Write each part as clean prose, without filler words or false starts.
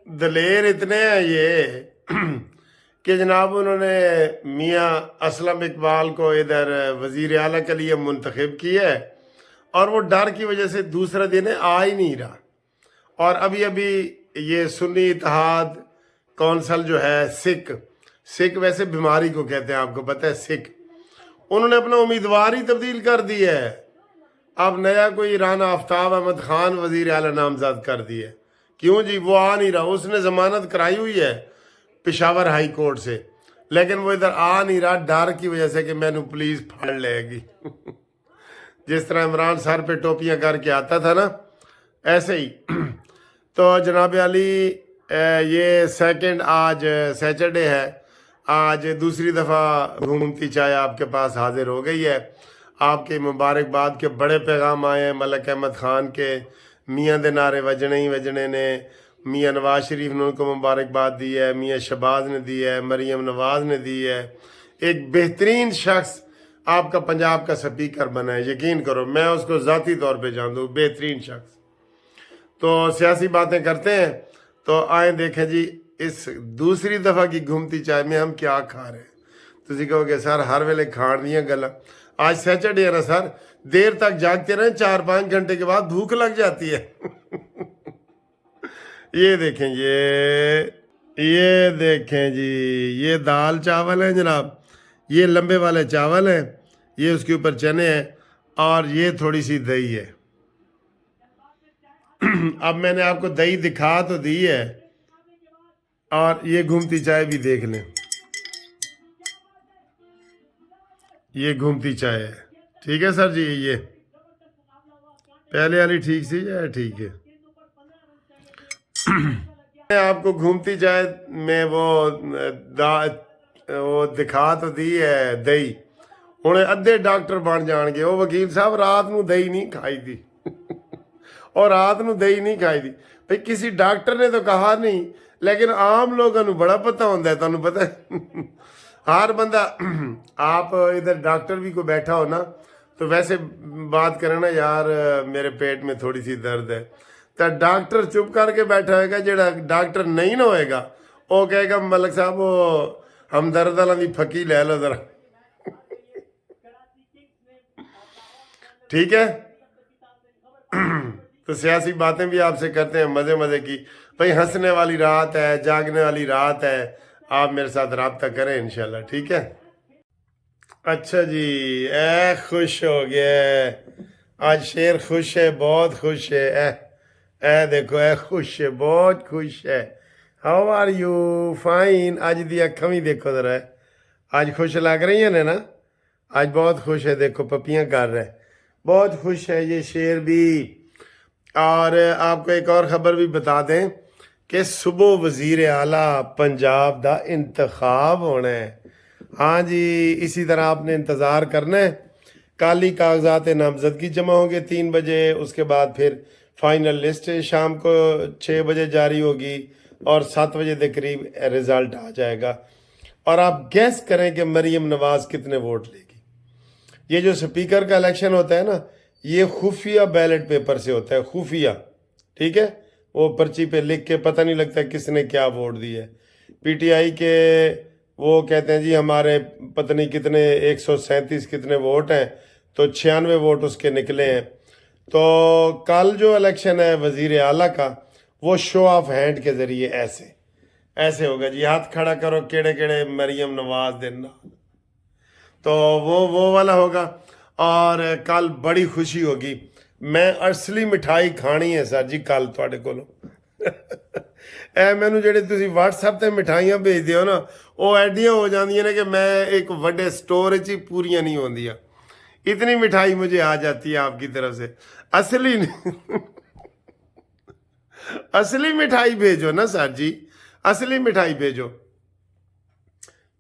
دلیر اتنے ہیں یہ کہ جناب انہوں نے میاں اسلم اقبال کو ادھر وزیر اعلیٰ کے لیے منتخب کیا ہے، اور وہ ڈر کی وجہ سے دوسرا دن آ ہی نہیں رہا۔ اور ابھی ابھی یہ سنی اتحاد کونسل جو ہے، سکھ ویسے بیماری کو کہتے ہیں، آپ کو پتہ ہے، سکھ، انہوں نے اپنا امیدوار ہی تبدیل کر دی ہے۔ اب نیا کوئی رانا آفتاب احمد خان وزیر اعلیٰ نامزد کر دی ہے۔ کیوں جی؟ وہ آ نہیں رہا، اس نے ضمانت کرائی ہوئی ہے پشاور ہائی کورٹ سے، لیکن وہ ادھر آ نہیں رہا ڈر کی وجہ سے کہ میں نے پولیس پھاڑ لے گی جس طرح عمران سر پہ ٹوپیاں کر کے آتا تھا نا، ایسے ہی۔ تو جناب علی یہ سیکنڈ آج سیچرڈے ہے، آج دوسری دفعہ گھومتی چائے آپ کے پاس حاضر ہو گئی ہے۔ آپ کے مبارکباد کے بڑے پیغام آئے ہیں ملک احمد خان کے، میاں دے نعرے وجنے ہی وجنے نے، میاں نواز شریف نے ان کو مبارکباد دی ہے، میاں شہباز نے دی ہے، مریم نواز نے دی ہے۔ ایک بہترین شخص آپ کا پنجاب کا سپیکر بنا ہے، یقین کرو میں اس کو ذاتی طور پہ جانتا ہوں، بہترین شخص۔ تو سیاسی باتیں کرتے ہیں، تو آئیں دیکھیں جی اس دوسری دفعہ کی گھومتی چائے میں ہم کیا کھا رہے ہیں۔ تسی کہو گے سر ہر ویلے کھان دیاں گلاں، آج سیچرڈے ہے نا سر، دیر تک جاگتے رہیں، 4-5 گھنٹے کے بعد بھوک لگ جاتی ہے یہ دیکھیں، یہ دیکھیں جی، یہ دال چاول ہیں جناب، یہ لمبے والے چاول ہیں، یہ اس کے اوپر چنے ہیں، اور یہ تھوڑی سی دہی ہے۔ اب میں نے آپ کو دہی دکھا تو دی ہے، اور یہ گھومتی چائے بھی دیکھ لیں، یہ گھومتی چائے ہے، ٹھیک ہے سر جی؟ یہ پہلے والی ٹھیک سی یا ٹھیک ہے؟ میں آپ کو گھومتی چائے میں وہ دکھا تو دی ہے دہی، ہوں ادھے ڈاکٹر بن جان گے، وہ وکیل صاحب رات نو دہی نہیں کھائی دی اور رات نو دہی نہیں کھائی دی بھئی، کسی ڈاکٹر نے تو کہا نہیں، لیکن عام لوگوں نو بڑا پتہ ہوتا ہے، تمہیں پتہ ہے ہر بندہ، آپ ادھر ڈاکٹر بھی کو بیٹھا ہو نا تو ویسے بات کریں نا، یار میرے پیٹ میں تھوڑی سی درد ہے، تو ڈاکٹر چپ کر کے بیٹھا ہوئے گا، جڑا ڈاکٹر نہیں نہ ہوئے گا وہ کہے گا ملک صاحب وہ ہمدرد والا دی پھکی لے لو ذرا، ٹھیک ہے؟ تو سیاسی باتیں بھی آپ سے کرتے ہیں مزے مزے کی، بھئی ہنسنے والی رات ہے، جاگنے والی رات ہے، آپ میرے ساتھ رابطہ کریں انشاءاللہ، ٹھیک ہے؟ اچھا جی، اے خوش ہو گیا، آج شیر خوش ہے، بہت خوش ہے، اے دیکھو، اے خوش ہے، بہت خوش ہے۔ How are you? فائن۔ آج دی اکھاں بھی دیکھو ذرا، آج خوش لگ رہی ہیں نا، آج بہت خوش ہے، دیکھو پپیاں کر رہے ہیں، بہت خوش ہے یہ شیر بھی۔ اور آپ کو ایک اور خبر بھی بتا دیں کہ صبح وزیر اعلیٰ پنجاب دا انتخاب ہونا ہے۔ ہاں جی، اسی طرح آپ نے انتظار کرنا ہے، کل ہی کاغذات نامزدگی جمع ہوں گے 3 بجے، اس کے بعد پھر فائنل لسٹ شام کو 6 بجے جاری ہوگی، اور 7 بجے کے قریب رزلٹ آ جائے گا۔ اور آپ گیس کریں کہ مریم نواز کتنے ووٹ لے گی۔ یہ جو سپیکر کا الیکشن ہوتا ہے نا، یہ خفیہ بیلٹ پیپر سے ہوتا ہے، خفیہ، ٹھیک ہے؟ وہ پرچی پہ لکھ کے پتہ نہیں لگتا کس نے کیا ووٹ دی ہے۔ پی ٹی آئی کے وہ کہتے ہیں جی ہمارے پتہ نہیں کتنے 137 کتنے ووٹ ہیں، تو 96 ووٹ اس کے نکلے ہیں۔ تو کل جو الیکشن ہے وزیر اعلیٰ کا، وہ شو آف ہینڈ کے ذریعے ایسے ہوگا جی، ہاتھ کھڑا کرو کیڑے کیڑے مریم نواز دینا، تو وہ والا ہوگا۔ اور کل بڑی خوشی ہوگی، میں اصلی مٹھائی کھانی ہے سر جی کل تواڈے کولوں اے مینوں جڑے تسی واٹس ایپ تے مٹھائیاں بھیج دیو نا، وہ ایڈیاں ہو جاندیاں نے کہ میں ایک وڈے سٹور وچ ہی پوریاں نہیں ہوندیاں، اتنی مٹھائی مجھے آ جاتی ہے آپ کی طرف سے۔ اصلی اصلی مٹھائی بھیجو نا سر جی، اصلی مٹھائی بھیجو۔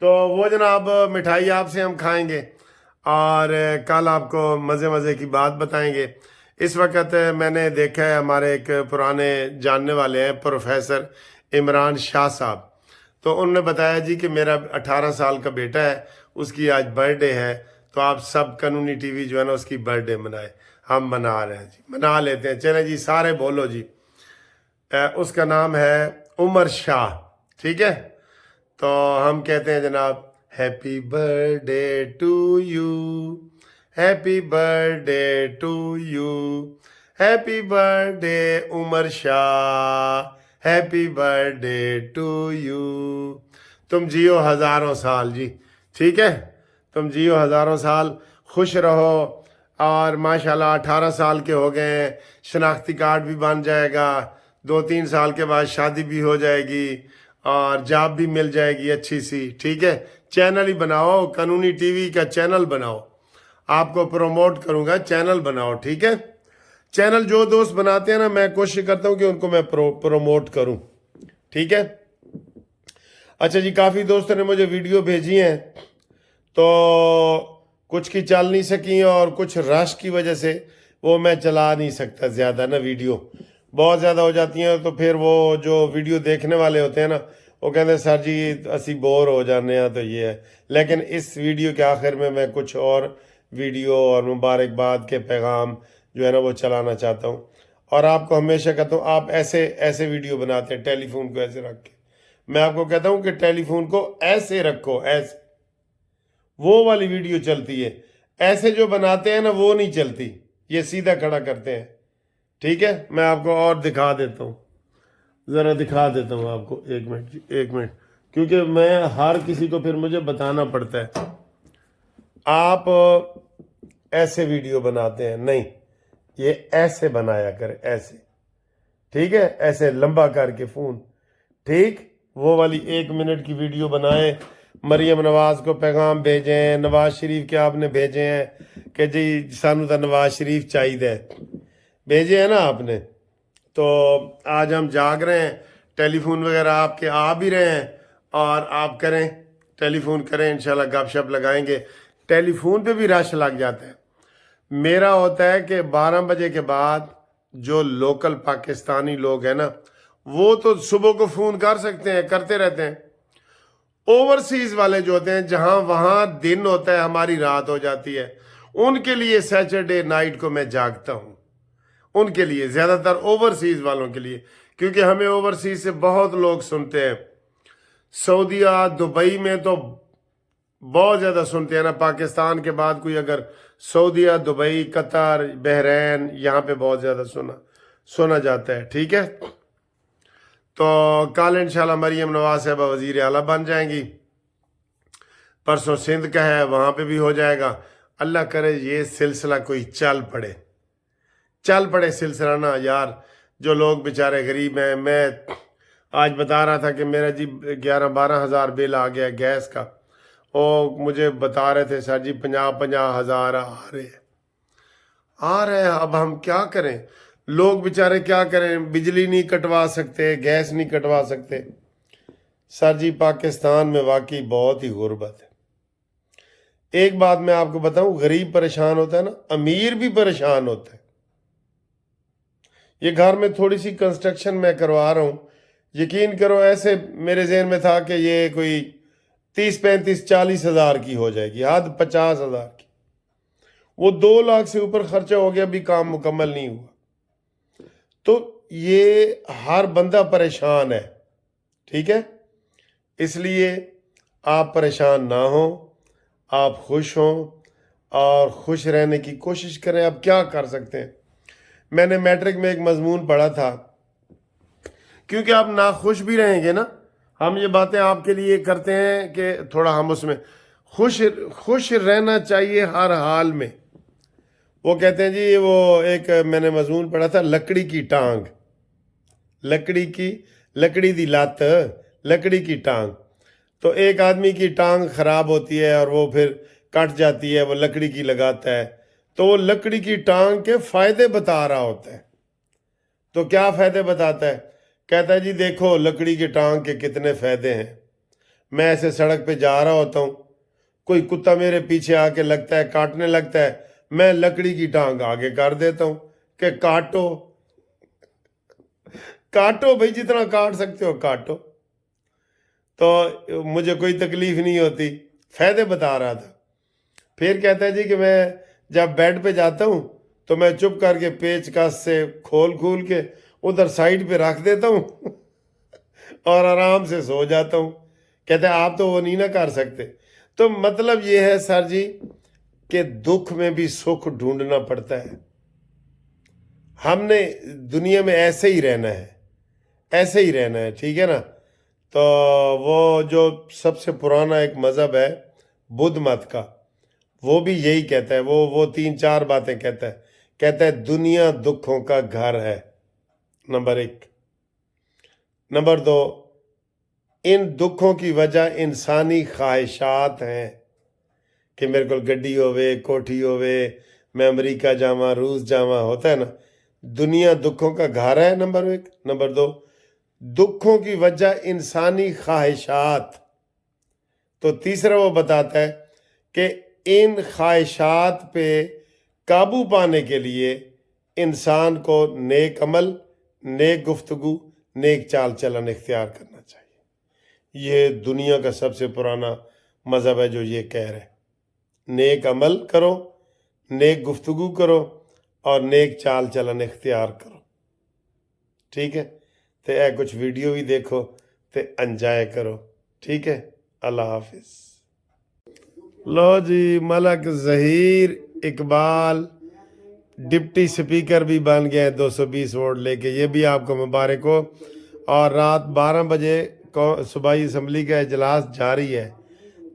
تو وہ جناب مٹھائی آپ سے ہم کھائیں گے، اور کل آپ کو مزے مزے کی بات بتائیں گے۔ اس وقت میں نے دیکھا ہے ہمارے ایک پرانے جاننے والے ہیں پروفیسر عمران شاہ صاحب، تو انہوں نے بتایا جی کہ میرا 18 سال کا بیٹا ہے، اس کی آج برتھ ڈے ہے، تو آپ سب قانونی ٹی وی جو ہے نا اس کی برتھ ڈے منائے۔ ہم منا رہے ہیں جی، منا لیتے ہیں، چلیں جی سارے بولو جی۔ اس کا نام ہے عمر شاہ، ٹھیک ہے؟ تو ہم کہتے ہیں جناب happy birthday to you, happy birthday to you, happy birthday Umar Shah, happy birthday to you. تم جیو ہزاروں سال جی، ٹھیک ہے؟ تم جیو ہزاروں سال، خوش رہو، اور ماشاءاللہ 18 سال کے ہو گئے ہیں، شناختی کارڈ بھی بن جائے گا، 2-3 سال کے بعد شادی بھی ہو جائے گی، اور جاب بھی مل جائے گی اچھی سی، ٹھیک ہے؟ چینل ہی بناؤ، قانونی ٹی وی کا چینل بناؤ، آپ کو پروموٹ کروں گا، چینل بناؤ، ٹھیک ہے؟ چینل جو دوست بناتے ہیں نا، میں کوشش کرتا ہوں کہ ان کو میں پروموٹ کروں، ٹھیک ہے؟ اچھا جی، کافی دوستوں نے مجھے ویڈیو بھیجی ہیں، تو کچھ کی چل نہیں سکی، اور کچھ رش کی وجہ سے وہ میں چلا نہیں سکتا زیادہ نا، ویڈیو بہت زیادہ ہو جاتی ہیں، تو پھر وہ جو ویڈیو دیکھنے والے ہوتے ہیں نا، وہ کہتے ہیں سر جی اسی بور ہو جانے ہیں، تو یہ ہے۔ لیکن اس ویڈیو کے آخر میں کچھ اور ویڈیو اور مبارکباد کے پیغام جو ہے نا وہ چلانا چاہتا ہوں، اور آپ کو ہمیشہ کہتا ہوں آپ ایسے ویڈیو بناتے ہیں، ٹیلی فون کو ایسے رکھ کے، میں آپ کو کہتا ہوں کہ ٹیلی فون کو ایسے رکھو، ایسے، وہ والی ویڈیو چلتی ہے، ایسے جو بناتے ہیں نا وہ نہیں چلتی، یہ سیدھا کھڑا کرتے ہیں، ٹھیک ہے؟ میں آپ کو اور دکھا دیتا ہوں، ذرا دکھا دیتا ہوں آپ کو، ایک منٹ جی، ایک منٹ، کیونکہ میں ہر کسی کو پھر مجھے بتانا پڑتا ہے۔ آپ ایسے ویڈیو بناتے ہیں، نہیں، یہ ایسے بنایا کرے، ایسے، ٹھیک ہے؟ ایسے لمبا کر کے فون، ٹھیک؟ وہ والی 1 منٹ کی ویڈیو بنائیں، مریم نواز کو پیغام بھیجیں، نواز شریف کے آپ نے بھیجے ہیں کہ جی سانو تو نواز شریف چاہیے، بھیجے ہیں نا آپ نے، تو آج ہم جاگ رہے ہیں، ٹیلی فون وغیرہ آپ کے آ بھی رہے ہیں، اور آپ کریں، ٹیلی فون کریں، انشاءاللہ گپ شپ لگائیں گے۔ ٹیلی فون پہ بھی رش لگ جاتا ہے، میرا ہوتا ہے کہ 12 بجے کے بعد جو لوکل پاکستانی لوگ ہیں نا، وہ تو صبح کو فون کر سکتے ہیں، کرتے رہتے ہیں۔ اوورسیز والے جو ہوتے ہیں، جہاں وہاں دن ہوتا ہے ہماری رات ہو جاتی ہے، ان کے لیے سیچرڈے نائٹ کو میں جاگتا ہوں، ان کے لیے، زیادہ تر اوورسیز والوں کے لیے، کیونکہ ہمیں اوورسیز سے بہت لوگ سنتے ہیں، سعودیہ، دبئی میں تو بہت زیادہ سنتے ہیں نا، پاکستان کے بعد کوئی اگر سعودیہ، دبئی، قطر، بحرین، یہاں پہ بہت زیادہ سنا جاتا ہے، ٹھیک ہے؟ تو کل انشاءاللہ مریم نواز صاحبہ وزیر اعلیٰ بن جائیں گی، پرسوں سندھ کا ہے، وہاں پہ بھی ہو جائے گا، اللہ کرے یہ سلسلہ کوئی چل پڑے سلسلہ نا یار، جو لوگ بیچارے غریب ہیں۔ میں آج بتا رہا تھا کہ میرا جی 11-12 ہزار بل آ گیا گیس کا، وہ مجھے بتا رہے تھے سر جی 50 ہزار آ رہے ہیں، اب ہم کیا کریں؟ لوگ بیچارے کیا کریں؟ بجلی نہیں کٹوا سکتے، گیس نہیں کٹوا سکتے۔ سر جی پاکستان میں واقعی بہت ہی غربت ہے۔ ایک بات میں آپ کو بتاؤں، غریب پریشان ہوتا ہے نا، امیر بھی پریشان ہوتا ہے۔ یہ گھر میں تھوڑی سی کنسٹرکشن میں کروا رہا ہوں، یقین کرو ایسے میرے ذہن میں تھا کہ یہ کوئی 30-35-40 ہزار کی ہو جائے گی، حد 50 ہزار کی، وہ 2 لاکھ سے اوپر خرچہ ہو گیا، بھی کام مکمل نہیں ہوا۔ تو یہ ہر بندہ پریشان ہے، ٹھیک ہے؟ اس لیے آپ پریشان نہ ہوں، آپ خوش ہوں، اور خوش رہنے کی کوشش کریں۔ اب کیا کر سکتے ہیں؟ میں نے میٹرک میں ایک مضمون پڑھا تھا، کیونکہ آپ ناخوش بھی رہیں گے نا، ہم یہ باتیں آپ کے لیے کرتے ہیں کہ تھوڑا ہم اس میں خوش رہنا چاہیے ہر حال میں۔ وہ کہتے ہیں جی، وہ ایک میں نے مضمون پڑھا تھا، لکڑی کی ٹانگ، لکڑی دی لات، لکڑی کی ٹانگ۔ تو ایک آدمی کی ٹانگ خراب ہوتی ہے اور وہ پھر کٹ جاتی ہے، وہ لکڑی کی لگاتا ہے، تو وہ لکڑی کی ٹانگ کے فائدے بتا رہا ہوتا ہے۔ تو کیا فائدے بتاتا ہے؟ کہتا ہے جی دیکھو لکڑی کی ٹانگ کے کتنے فائدے ہیں۔ میں ایسے سڑک پہ جا رہا ہوتا ہوں، کوئی کتا میرے پیچھے آ کے لگتا ہے، کاٹنے لگتا ہے، میں لکڑی کی ٹانگ آگے کر دیتا ہوں کہ کاٹو بھائی، جتنا کاٹ سکتے ہو کاٹو، تو مجھے کوئی تکلیف نہیں ہوتی۔ فائدے بتا رہا تھا۔ پھر کہتا ہے جی کہ میں جب بیڈ پہ جاتا ہوں تو میں چپ کر کے پیچ کس سے کھول کے ادھر سائڈ پہ رکھ دیتا ہوں اور آرام سے سو جاتا ہوں. کہتے ہیں آپ تو وہ نہیں نہ کر سکتے. تو مطلب یہ ہے سر جی کہ دکھ میں بھی سکھ ڈھونڈنا پڑتا ہے. ہم نے دنیا میں ایسے ہی رہنا ہے، ایسے ہی رہنا ہے، ٹھیک ہے نا. تو وہ جو سب سے پرانا ایک مذہب ہے بدھ مت کا، وہ بھی یہی کہتا ہے. وہ 3-4 باتیں کہتا ہے دنیا دکھوں کا گھر ہے، نمبر 1. نمبر 2، ان دکھوں کی وجہ انسانی خواہشات ہیں کہ میرے کو گڈی ہوئے، کوٹھی ہوئے، میں امریکہ جاواں، روس جاواں، ہوتا ہے نا. دنیا دکھوں کا گھر ہے، نمبر 1. نمبر 2، دکھوں کی وجہ انسانی خواہشات. تو تیسرا وہ بتاتا ہے کہ ان خواہشات پہ قابو پانے کے لیے انسان کو نیک عمل، نیک گفتگو، نیک چال چلن اختیار کرنا چاہیے. یہ دنیا کا سب سے پرانا مذہب ہے جو یہ کہہ رہے نیک عمل کرو، نیک گفتگو کرو اور نیک چال چلن اختیار کرو. ٹھیک ہے، تو اے کچھ ویڈیو بھی دیکھو تو انجوائے کرو. ٹھیک ہے، اللہ حافظ. لو جی، ملک ظہیر اقبال ڈپٹی سپیکر بھی بن گئے 220 ووٹ لے کے، یہ بھی آپ کو مبارک ہو. اور رات 12 بجے صوبائی اسمبلی کا اجلاس جاری ہے،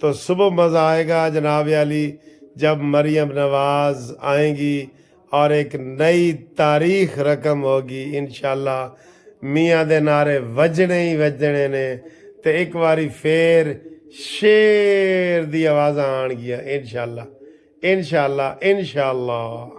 تو صبح مزہ آئے گا جناب علی جب مریم نواز آئیں گی اور ایک نئی تاریخ رقم ہوگی انشاءاللہ. میاں دے نعرے وجنے ہی وجنے نے، تو ایک باری پھر شیر دی آوازاں آن گیا انشاءاللہ انشاءاللہ انشاءاللہ.